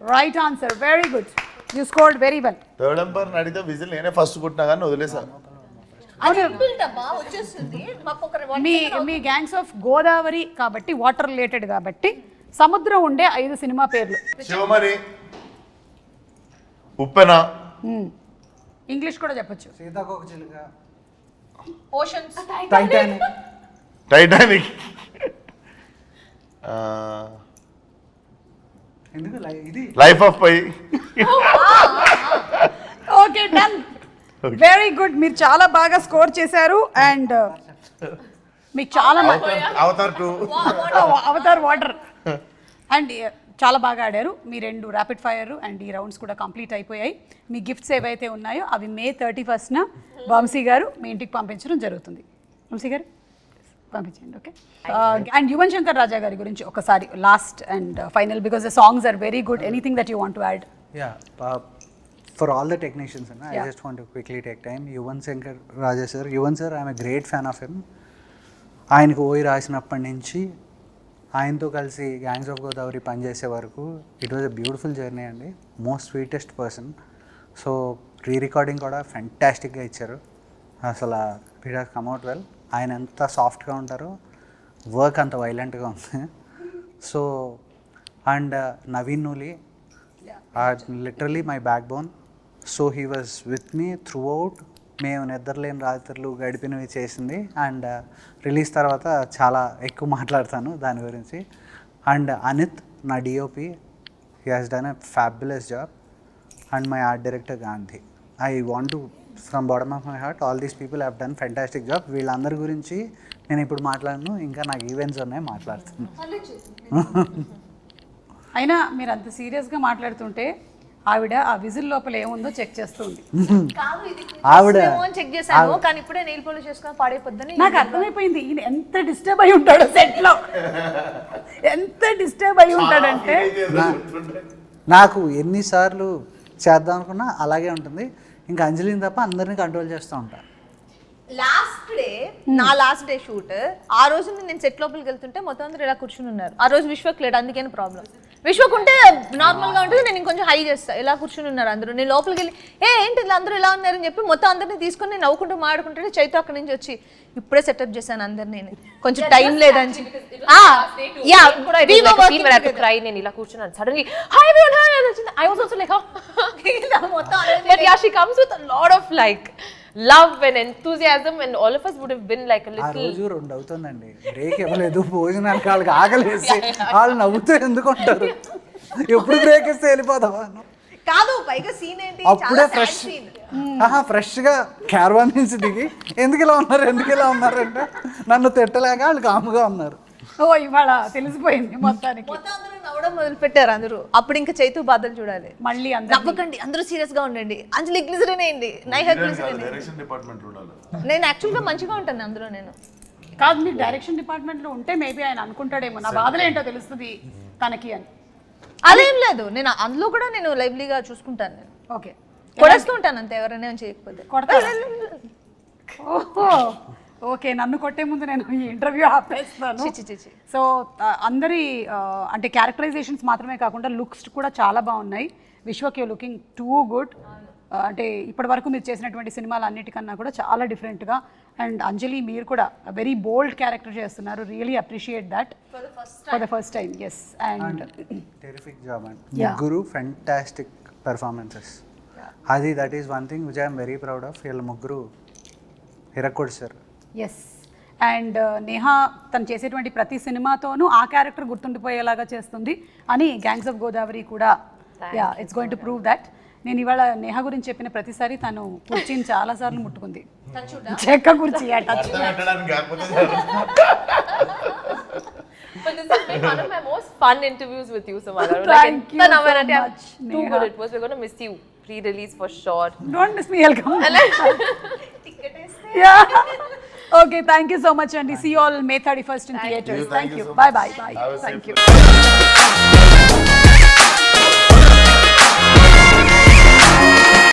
Speaker 1: Right answer, very good, you scored very well.
Speaker 2: Third umpire అడిగితే విజిల్ నేనే ఫస్ట్ కొట్టినా కానీ వదిలేసా.
Speaker 4: అది ఇన్బిల్ట్ అమ్మా, వచ్చేస్తుంది. మాకు ఒక
Speaker 1: మీ గ్యాంగ్స్ ఆఫ్ గోదావరి కాబట్టి వాటర్ రిలేటెడ్ కాబట్టి సముద్రం ఉండే 5 సినిమా పేర్లు.
Speaker 2: శివమణి, ఉప్పెన,
Speaker 1: ఇంగ్లీష్ కూడా చెప్పొచ్చు.
Speaker 3: సీతాకోక చిలుక,
Speaker 4: ఓషన్స్,
Speaker 3: టైటానిక్,
Speaker 2: టైటానిక్,
Speaker 3: ఎందుకు ఇది
Speaker 2: life of pi.
Speaker 1: Okay, done, very good, మీరు చాలా బాగా స్కోర్ చేశారు. అండ్ మీకు చాలా
Speaker 2: అవతార్ 2,
Speaker 1: అవతార్ వాటర్. అండ్ చాలా బాగా ఆడారు. మీ 2 ర్యాపిడ్ ఫైర్ అండ్ ఈ రౌండ్స్ కూడా కంప్లీట్ అయిపోయాయి. మీ గిఫ్ట్స్ ఏవైతే ఉన్నాయో అవి May 31st వంశీ గారు మీ ఇంటికి పంపించడం జరుగుతుంది. వంశీ గారు పంపించండి. ఓకే. అండ్ యువన్ శంకర్ రాజా గారి గురించి ఒకసారి last and final, because the songs are very good. Anything that you want to add?
Speaker 3: For all the technicians, I just want to quickly take time. Yuvan Shankar Raja sir, Yuvan sir, I am a great fan of him. ఆయనకు ఓయి రాసినప్పటి నుంచి ఆయనతో కలిసి gangs of Godavari పనిచేసే వరకు it was a beautiful journey అండి. Most sweetest person. So rerecording కూడా ఫెంటాస్టిక్గా ఇచ్చారు. అసలు it has come out well. ఆయన ఎంత సాఫ్ట్గా ఉంటారో వర్క్ అంత వైలెంట్గా ఉంది. So and Naveen Nooli literally my backbone. So he was with me throughout. మేము నిద్రలేని రాత్రులు గడిపినవి చేసింది. అండ్ రిలీజ్ తర్వాత చాలా ఎక్కువ మాట్లాడతాను దాని గురించి. అండ్ అనిత్ నా DOP, he has done a fabulous job. And my art director Gandhi. I want to from bottom of my heart, all these people have done fantastic job. వీళ్ళందరి గురించి నేను ఇప్పుడు మాట్లాడను, ఇంకా నాకు ఈవెంట్స్ ఉన్నాయి, మాట్లాడుతాను.
Speaker 1: అయినా మీరు అంత సీరియస్గా మాట్లాడుతుంటే ఆవిడ ఆ విజిల్ లోపల ఏముందో చెక్ చేస్తుంది.
Speaker 3: ఆవిడ
Speaker 4: చెక్ చేశాను కానీ ఇప్పుడే నెయిల్ పాలిష్ చేసుకొని పాడైపోద్దని
Speaker 1: నాకు అర్థమైపోయింది ఈయన ఎంత డిస్టర్బ్ అయి ఉంటాడు సెట్లో. ఎంత డిస్టర్బ్ అయి ఉంటాడంటే
Speaker 3: నాకు ఎన్నిసార్లు చేద్దాం అనుకున్నా అలాగే ఉంటుంది. ఇంకా అంజలిని తప్ప అందరినీ కంట్రోల్ చేస్తూ ఉంటాను.
Speaker 4: లాస్ట్ డే షూట్ ఆ రోజు నేను సెట్ లోపలికి వెళ్తుంటే మొత్తం అందరూ ఇలా కూర్చుని ఉన్నారు. ఆ రోజు విశ్వక్ లేడు, అందుకని ప్రాబ్లం. విశ్వక్ ఉంటే నార్మల్ గా ఉంటుంది, నేను ఇంకొంచెం హై చేస్తా. ఇలా కూర్చుని ఉన్నారు అందరూ. నేను లోపలికి వెళ్ళి ఏంటి ఇలా అందరూ ఇలా ఉన్నారని చెప్పి మొత్తం అందరినీ తీసుకొని నేను నవ్వుకుంటూ మాడుకుంటే చైతు అక్కడి నుంచి వచ్చి ఇప్పుడే సెటప్ చేశాను అందరినీ, నేను కొంచెం టైం లేదని
Speaker 5: నేను ఇలా కూర్చున్నాను. సడన్లీ హాయ్ ఎవరీవన్ హాయ్ అని వచ్చింది. I was also like but yeah she comes with a lot of like love and enthusiasm, and all of us would have been like a
Speaker 3: ఆ
Speaker 5: little.
Speaker 3: రోజు 2 అవుతుందండి, break ఇవ్వలేదు. భోజనానికి వాళ్ళకి ఆకలేసి వాళ్ళు నవ్వుతూ ఎందుకు ఉంటారు? ఎప్పుడు బ్రేక్ ఇస్తే వెళ్ళిపోతావా?
Speaker 4: కాదు, పైగా సీన్ ఏంటి,
Speaker 3: అప్పుడే ఫ్రెష్గా క్యారవాన్ నుంచి దిగి ఎందుకు ఇలా ఉన్నారు అంటే నన్ను తిట్టలేక వాళ్ళు కాముగా ఉన్నారు.
Speaker 1: ఓ ఇవాళ తెలిసిపోయింది మొత్తానికి.
Speaker 4: మొత్తం అందరూ నవ్వడం మొదలు పెట్టారు అందరూ. అప్పుడు ఇంకా చైతు బాధలు చూడాలి.
Speaker 1: మళ్ళీ
Speaker 4: నవ్వకండి, అందరూ సీరియస్ గా ఉండండి. అంజలి గ్లిజరిన్ అయింది, నైహా గ్లిజరిన్.
Speaker 2: డైరెక్షన్ డిపార్ట్మెంట్ ఉండాలి.
Speaker 4: నేను యాక్చువల్ గా మంచిగా ఉంటాను అందులో. నేను
Speaker 1: కాదు, మీరు డైరెక్షన్ డిపార్ట్మెంట్ లో ఉంటే మేబీ ఆయన అనుకుంటాడేమో నా బాధలు ఏంటో తెలుస్తుంది తనకి అని.
Speaker 4: అదేం లేదు, నేను అందులో కూడా నేను లైవ్లీగా చూసుకుంటాను. నేను
Speaker 1: ఓకే
Speaker 4: కొడేస్తూ ఉంటాను అంతే, ఎవరైనా ఏం చేయకపోతే.
Speaker 1: ఓహో ఓకే, నన్ను కొట్టే ముందు నేను ఈ ఇంటర్వ్యూ ఆపేస్తాను. సో అందరి అంటే క్యారెక్టరైజేషన్స్ మాత్రమే కాకుండా లుక్స్ కూడా చాలా బాగున్నాయి. Vishwak you looking too good. అంటే ఇప్పటి వరకు మీరు చేసినటువంటి సినిమాలు అన్నిటికన్నా కూడా చాలా డిఫరెంట్గా. అండ్ అంజలి మీరు కూడా వెరీ బోల్డ్ క్యారెక్టర్ చేస్తున్నారు. Really appreciate that for the first time. Yes, and
Speaker 3: terrific job and ముగ్గురు ఫెంటాస్టిక్ పెర్ఫార్మెన్సెస్. అది that is one thing which I'm very proud of. వీళ్ళ ముగ్గురు హిరక్కొడిసారు.
Speaker 1: ఎస్, అండ్ నేహా తను చేసేటువంటి ప్రతి సినిమాతోనూ ఆ క్యారెక్టర్ గుర్తుండిపోయేలాగా చేస్తుంది అని గ్యాంగ్స్ ఆఫ్ గోదావరి కూడా it's going to prove that. నేను ఇవాళ నేహా గురించి చెప్పిన ప్రతిసారి తను కుర్చీని చాలాసార్లు ముట్టుకుంది. చెక్క కుర్చీ
Speaker 5: But this has been one of my most fun interviews with you, Samara.
Speaker 1: Thank you so much,
Speaker 5: Too good it was. We're going to miss you pre-release for sure.
Speaker 1: Don't miss me, I'll come. Yeah. Okay, thank you so much, and see you all May 31st in theaters. Thank you. Bye bye. Thank you.